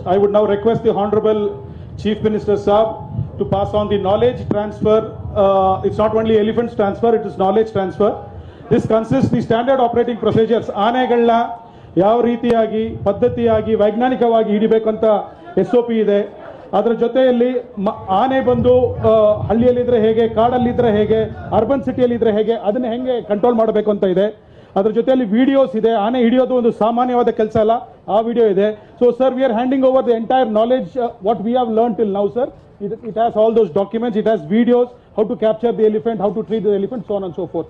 I would now request the Honorable Chief Minister Saab to pass on the knowledge transfer. It's not only elephants transfer, it is knowledge transfer. This consists the standard operating procedures. ಆನೆಗಳನ್ನ ಯಾವ ರೀತಿಯಾಗಿ ಪದ್ಧತಿಯಾಗಿ ವೈಜ್ಞಾನಿಕವಾಗಿ ಹಿಡಿಬೇಕಂತ SOP ಇದೆ. ಅದರ ಜೊತೆಯಲ್ಲಿ ಆನೆ ಬಂದು ಹಳ್ಳಿಯಲ್ಲಿದ್ರೆ ಹೇಗೆ, ಕಾಡಲ್ಲಿದ್ರೆ ಹೇಗೆ, ಅರ್ಬನ್ ಸಿಟಿಯಲ್ಲಿದ್ರೆ ಹೇಗೆ, ಅದನ್ನ ಹೆಂಗೆ ಕಂಟ್ರೋಲ್ ಮಾಡಬೇಕು ಅಂತ ಇದೆ. ಅದರ ಜೊತೆಯಲ್ಲಿ ವಿಡಿಯೋಸ್ ಇದೆ. ಆನೆ ಹಿಡಿಯೋದು ಒಂದು ಸಾಮಾನ್ಯವಾದ ಕೆಲಸ ಅಲ್ಲ, ಆ ವಿಡಿಯೋ ಇದೆ. So sir, we are handing over the entire knowledge what we have learn till now sir. It has all those documents, it has videos, how to capture the elephant, how to treat the elephant, so on and so forth.